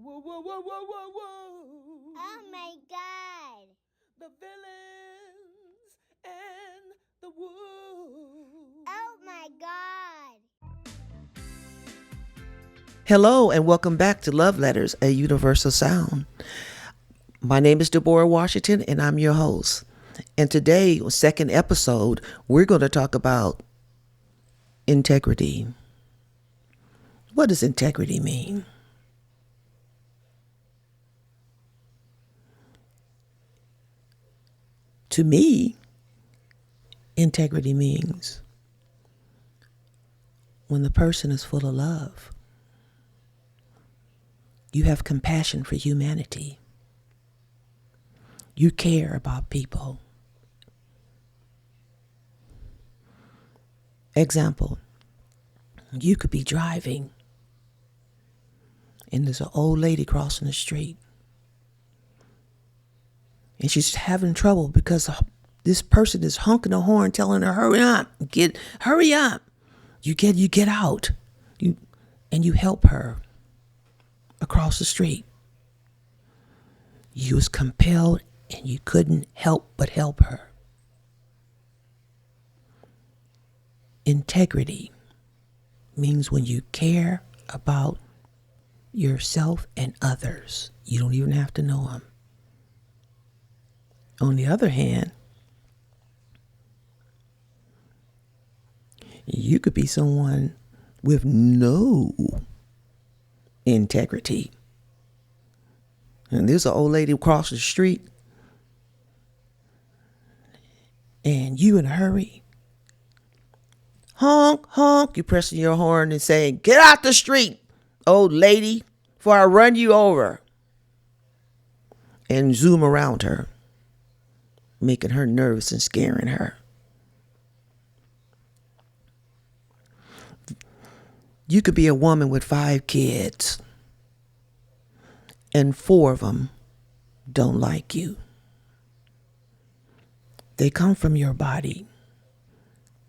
Whoa, whoa, whoa, whoa, whoa, whoa. Oh my God. The villains and the wolves. Oh my God. Hello and welcome back to Love Letters, a universal sound. My name is Deborah Washington and I'm your host. And today, second episode, we're going to talk about integrity. What does integrity mean? To me, integrity means when the person is full of love, you have compassion for humanity. You care about people. Example, you could be driving and there's an old lady crossing the street. And she's having trouble because this person is honking the horn telling her, hurry up, hurry up. You get out. And you help her across the street. You was compelled and you couldn't help but help her. Integrity means when you care about yourself and others. You don't even have to know them. On the other hand, you could be someone with no integrity. And there's an old lady across the street and you in a hurry. Honk, honk, you pressing your horn and saying, get out the street, old lady, before I run you over. And zoom around her, making her nervous and scaring her. You could be a woman with 5 kids and 4 of them don't like you. They come from your body,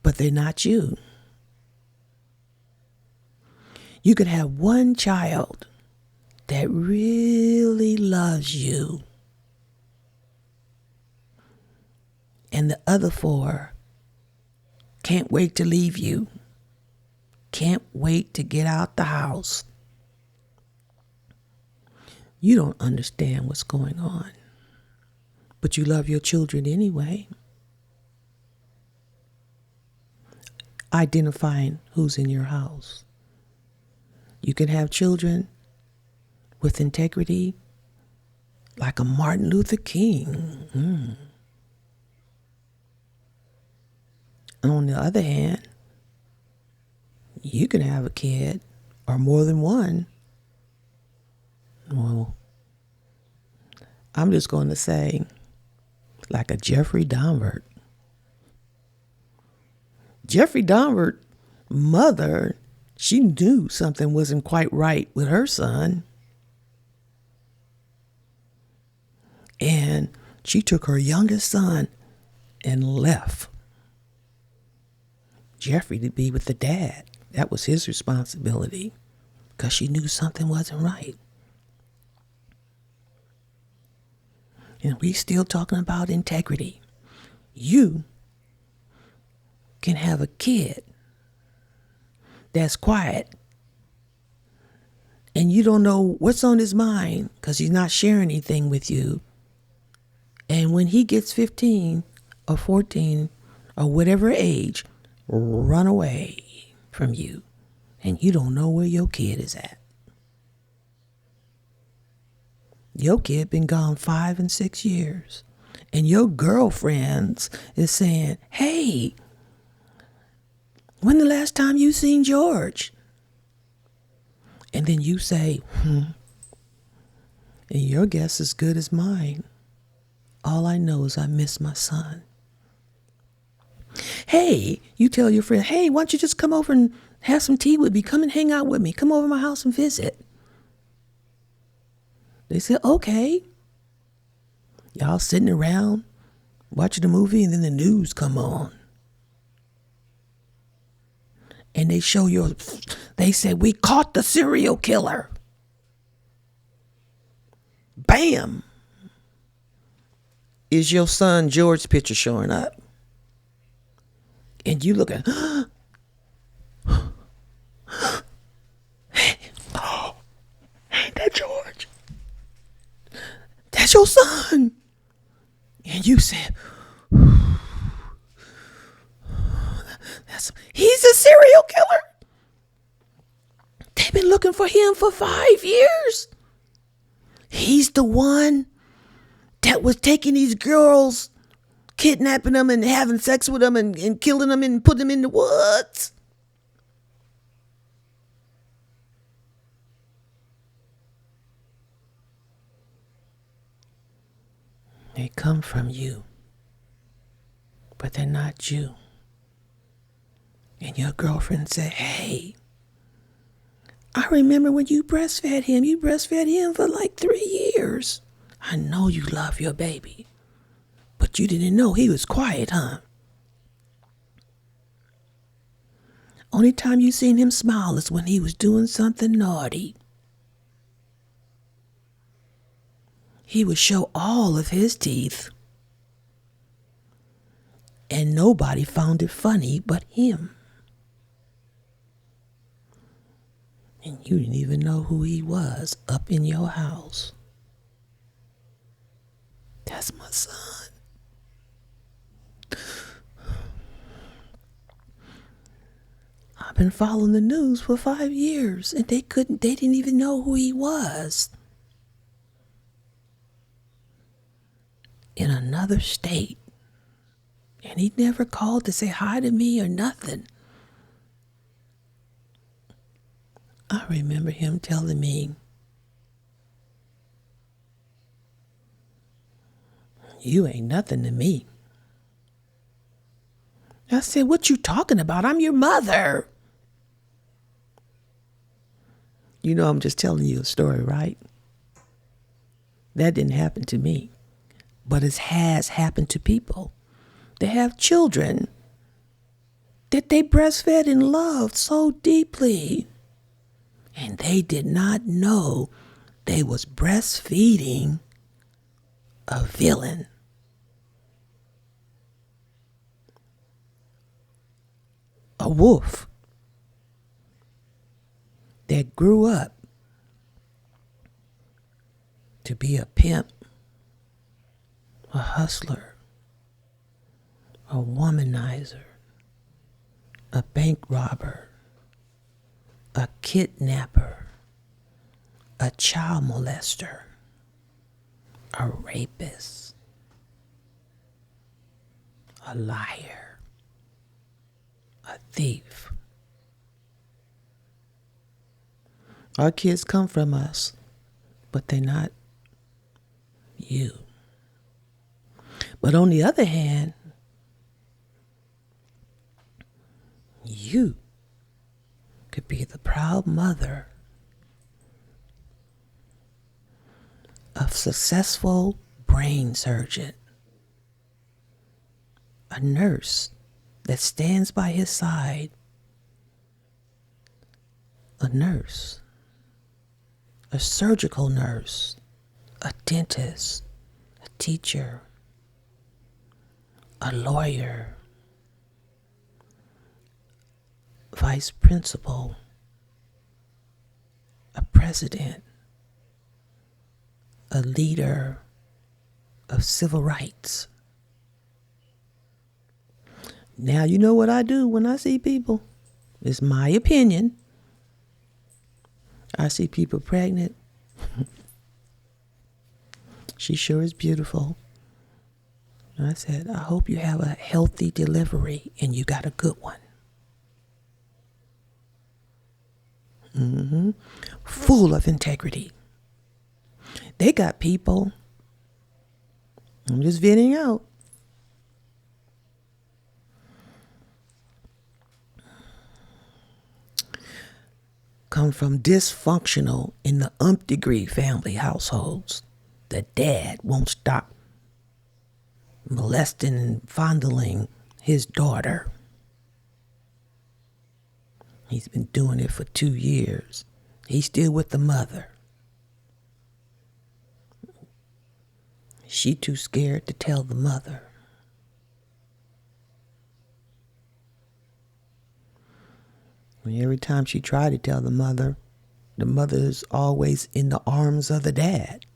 but they're not you. You could have 1 child that really loves you, and the other 4 can't wait to leave you, can't wait to get out the house. You don't understand what's going on, but you love your children anyway. Identifying who's in your house. You can have children with integrity like a Martin Luther King. On the other hand, you can have a kid or more than one. Well, I'm just going to say like a Jeffrey Dahmer. Jeffrey Dahmer's mother, she knew something wasn't quite right with her son. And she took her youngest son and left Jeffrey to be with the dad. That was his responsibility because she knew something wasn't right. And we still talking about integrity. You can have a kid that's quiet and you don't know what's on his mind because he's not sharing anything with you. And when he gets 15 or 14 or whatever age, run away from you and you don't know where your kid is at. Your kid been gone 5 and 6 years and your girlfriends is saying, hey, when the last time you seen George? And then you say, and your guess is good as mine. All I know is I miss my son. Hey, you tell your friend, hey, why don't you just come over and have some tea with me? Come and hang out with me. Come over to my house and visit. They said, okay. Y'all sitting around watching a movie and then the news come on. And they show they say, we caught the serial killer. bam, is your son George's picture showing up. And you look at, ain't that George? That's your son. And you said, he's a serial killer. They've been looking for him for 5 years. He's the one that was taking these girls, kidnapping them and having sex with them and killing them and putting them in the woods. They come from you, but they're not you. And your girlfriend said, hey, I remember when you breastfed him. You breastfed him for like 3 years. I know you love your baby, but you didn't know he was quiet, huh? Only time you seen him smile is when he was doing something naughty. He would show all of his teeth. And nobody found it funny but him. And you didn't even know who he was up in your house. That's my son. I've been following the news for 5 years and they didn't even know who he was. In another state. And he never called to say hi to me or nothing. I remember him telling me, you ain't nothing to me. I said, what you talking about? I'm your mother. You know, I'm just telling you a story, right? That didn't happen to me. But it has happened to people. They have children that they breastfed and loved so deeply. And they did not know they was breastfeeding a villain. A wolf that grew up to be a pimp, a hustler, a womanizer, a bank robber, a kidnapper, a child molester, a rapist, a liar, a thief. Our kids come from us, but they're not you. But on the other hand, you could be the proud mother of successful brain surgeon, a nurse that stands by his side, a nurse, a surgical nurse, a dentist, a teacher, a lawyer, vice principal, a president, a leader of civil rights. Now, you know what I do when I see people? It's my opinion. I see people pregnant. She sure is beautiful. And I said, I hope you have a healthy delivery and you got a good one. Full of integrity. They got people, I'm just venting out, come from dysfunctional in the degree family households. The dad won't stop molesting and fondling his daughter. He's been doing it for 2 years. He's still with the mother. She too scared to tell the mother. Every time she tried to tell the mother is always in the arms of the dad.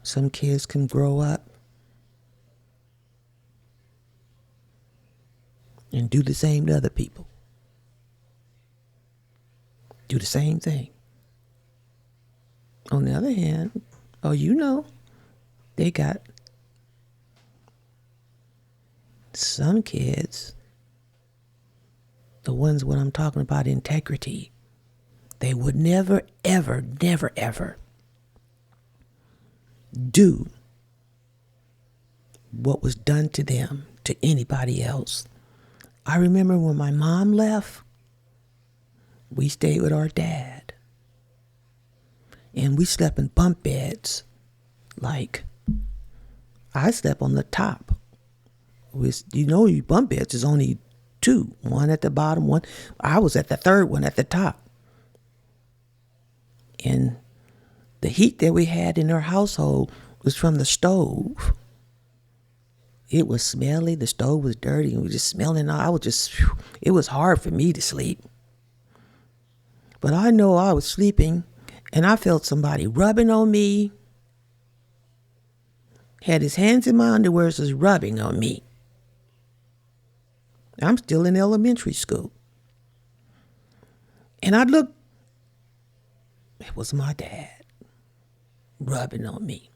Some kids can grow up and do the same to other people. Do the same thing. On the other hand, they got some kids, the ones when I'm talking about integrity, they would never, ever, never, ever do what was done to them to anybody else. I remember when my mom left, we stayed with our dad. And we slept in bunk beds. Like, I slept on the top. Bunk beds is only two. One at the bottom, one. I was at the third one at the top. And the heat that we had in our household was from the stove. It was smelly. The stove was dirty. And we were just smelling. It was hard for me to sleep. But I know I was sleeping and I felt somebody rubbing on me. Had his hands in my underwear, was rubbing on me. I'm still in elementary school. And I looked. It was my dad rubbing on me.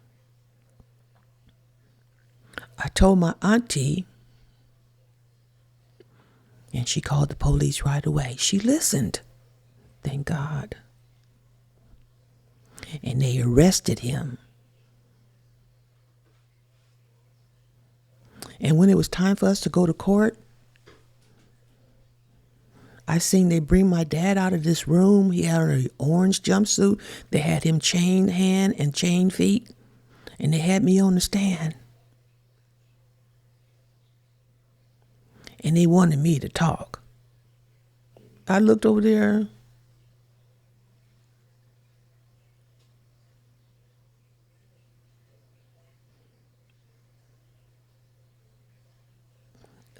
I told my auntie, and she called the police right away. She listened. Thank God. And they arrested him. And when it was time for us to go to court, I seen they bring my dad out of this room. He had an orange jumpsuit. They had him chained hand and chained feet. And they had me on the stand. And they wanted me to talk. I looked over there.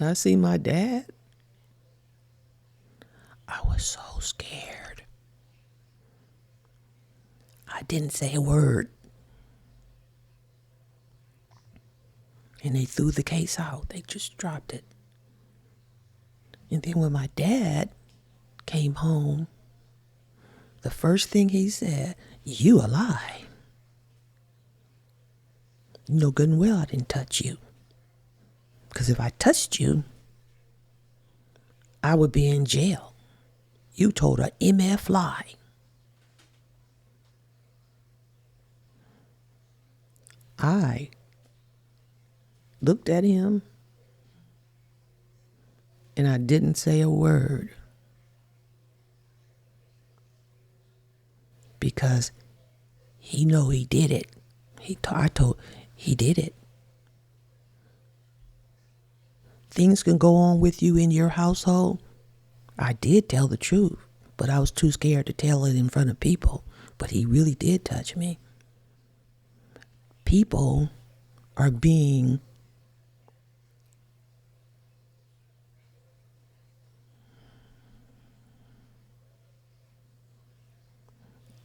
I see my dad. I was so scared. I didn't say a word. And they threw the case out. They just dropped it. And then when my dad came home, the first thing he said, "You a lie. You know good and well I didn't touch you. Because if I touched you, I would be in jail. You told a MF lie." I looked at him and I didn't say a word. Because he know he did it. He did it. Things can go on with you in your household. I did tell the truth, but I was too scared to tell it in front of people. But he really did touch me. People are being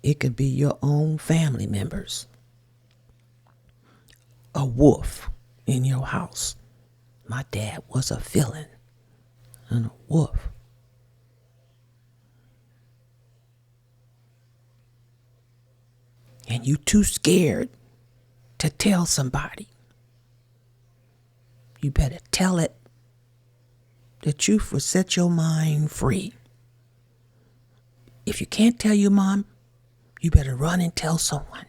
it could be your own family members. A wolf in your house. My dad was a villain and a wolf. And you too scared to tell somebody. You better tell it. The truth will set your mind free. If you can't tell your mom, you better run and tell someone.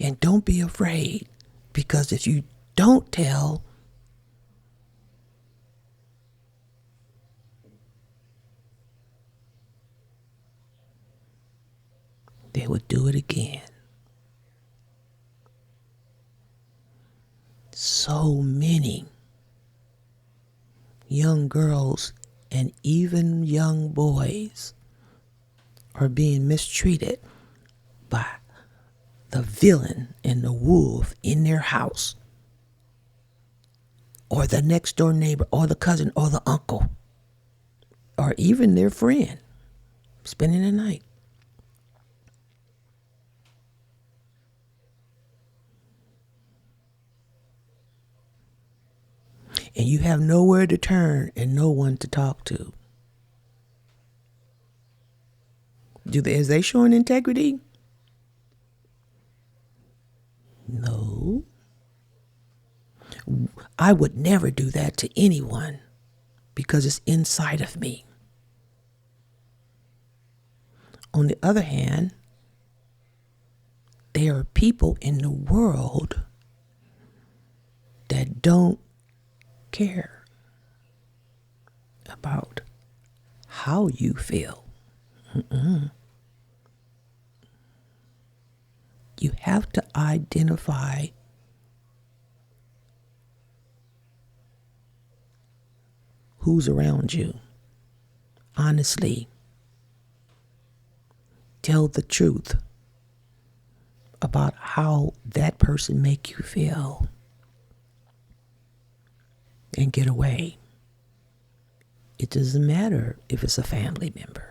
And don't be afraid, because if you don't tell, they would do it again. So many young girls and even young boys are being mistreated by the villain and the wolf in their house, or the next door neighbor, or the cousin, or the uncle, or even their friend spending the night. And you have nowhere to turn and no one to talk to. Is they showing integrity? No. I would never do that to anyone because it's inside of me. On the other hand, there are people in the world that don't care about how you feel. You have to identify who's around you. Honestly, tell the truth about how that person make you feel and get away. It doesn't matter if it's a family member.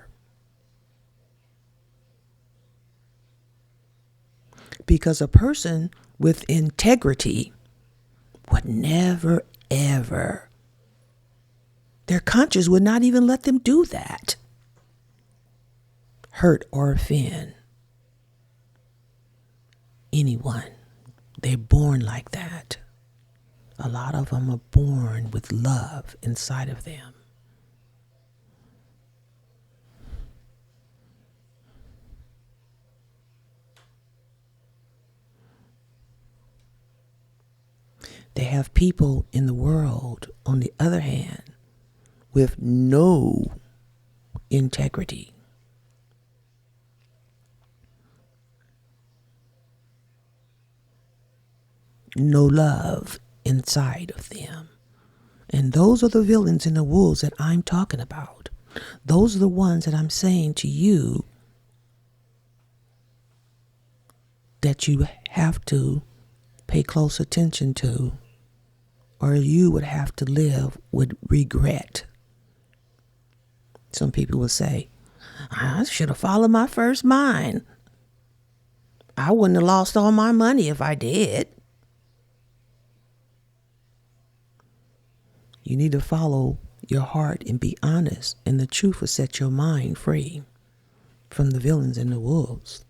Because a person with integrity would never, ever, their conscience would not even let them do that. Hurt or offend anyone. They're born like that. A lot of them are born with love inside of them. They have people in the world, on the other hand, with no integrity. No love inside of them. And those are the villains and the wolves that I'm talking about. Those are the ones that I'm saying to you that you have to pay close attention to, or you would have to live with regret. Some people will say, I should have followed my first mind. I wouldn't have lost all my money if I did. You need to follow your heart and be honest, and the truth will set your mind free from the villains and the wolves.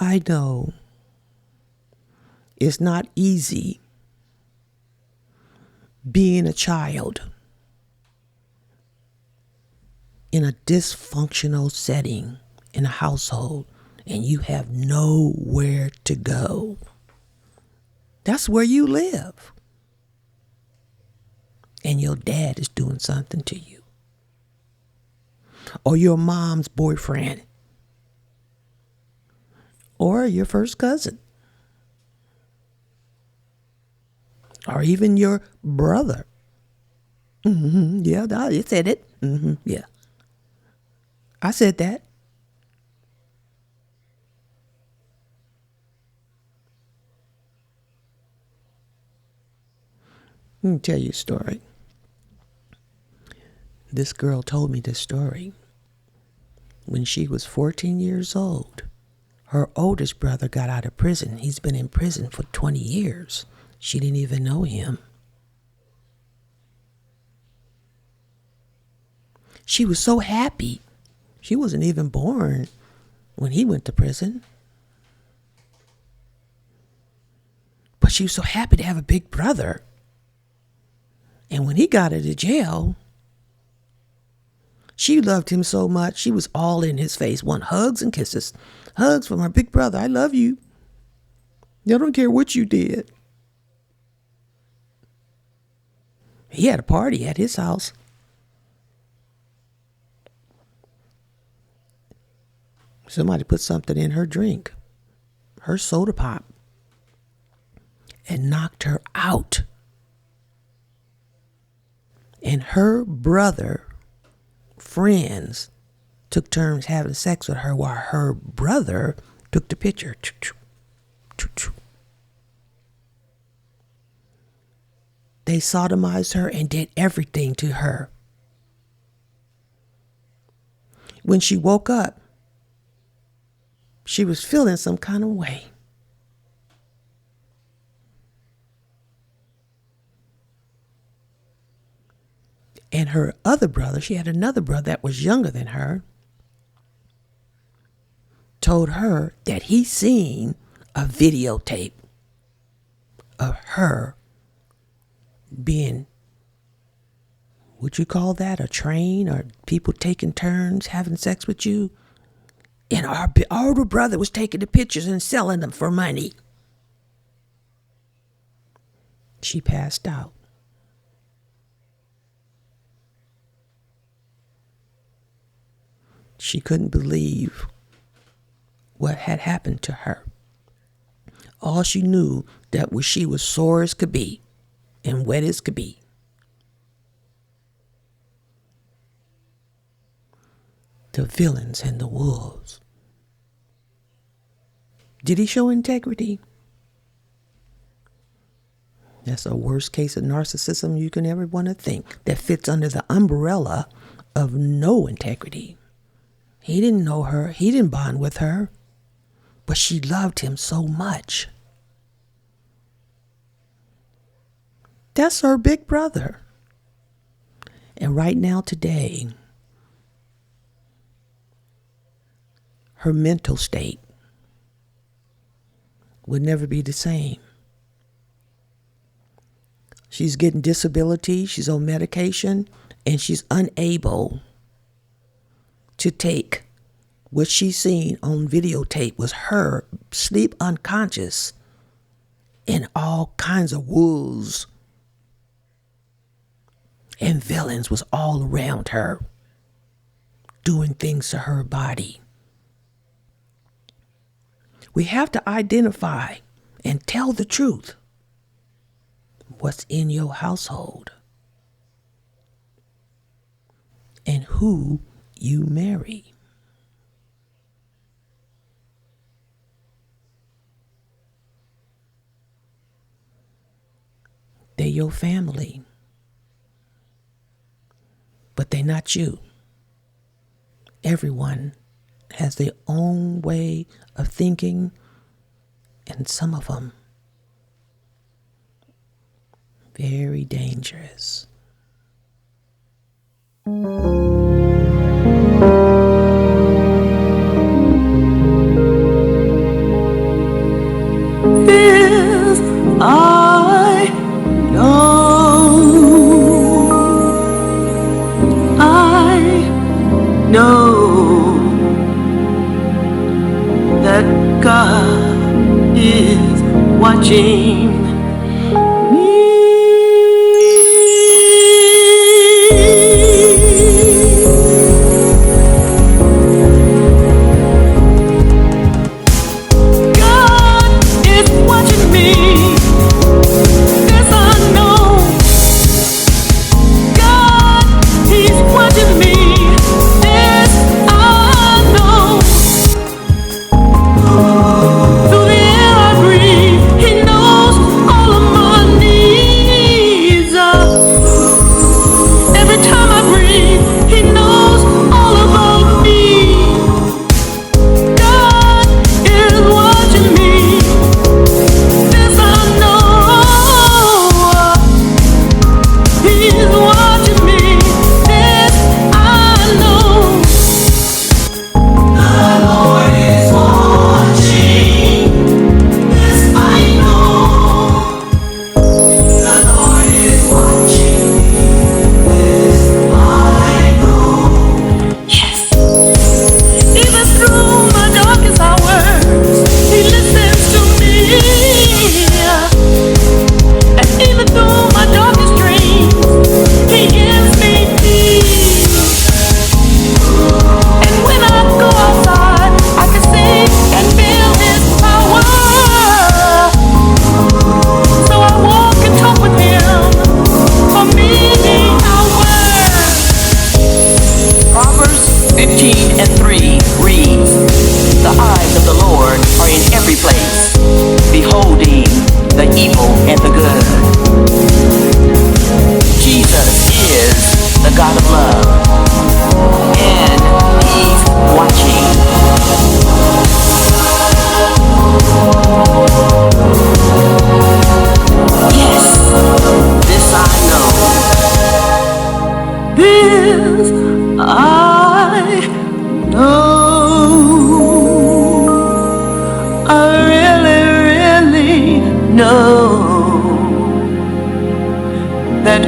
I know it's not easy being a child in a dysfunctional setting in a household and you have nowhere to go. That's where you live. And your dad is doing something to you. Or your mom's boyfriend. Or your first cousin. Or even your brother. Yeah, I said it. Yeah. I said that. Let me tell you a story. This girl told me this story. When she was 14 years old, her oldest brother got out of prison. He's been in prison for 20 years. She didn't even know him. She was so happy. She wasn't even born when he went to prison. But she was so happy to have a big brother. And when he got out of jail, she loved him so much, she was all in his face. Want hugs and kisses. Hugs from her big brother. I love you. I don't care what you did. He had a party at his house. Somebody put something in her drink. her soda pop and knocked her out. And her brother friends took turns having sex with her while her brother took the picture. They sodomized her and did everything to her. When she woke up, she was feeling some kind of way. And her other brother, she had another brother that was younger than her, told her that he seen a videotape of her being, would you call that a train, or people taking turns having sex with you? And our older brother was taking the pictures and selling them for money. She passed out. She couldn't believe what had happened to her. All she knew that was she was sore as could be and wet as could be. The villains and the wolves. Did he show integrity? That's a worst case of narcissism you can ever want to think, that fits under the umbrella of no integrity. He didn't know her. He didn't bond with her. But she loved him so much. That's her big brother. And right now, today, her mental state would never be the same. She's getting disability, she's on medication, and she's unable to take what she's seen on videotape was her sleep unconscious and all kinds of wolves and villains was all around her doing things to her body. We have to identify and tell the truth. What's in your household and who you marry. They're your family, but they're not you. Everyone has their own way of thinking, and some of them very dangerous. If I know that God is watching me. God is watching me. This I know. God, He's watching me. This I know. Through the air I breathe, He knows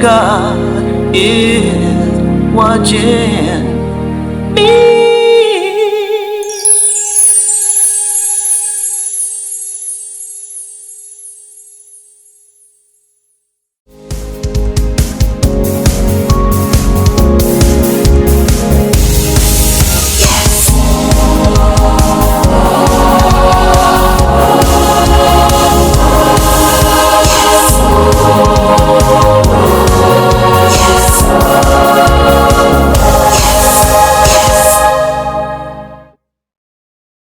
God is watching me.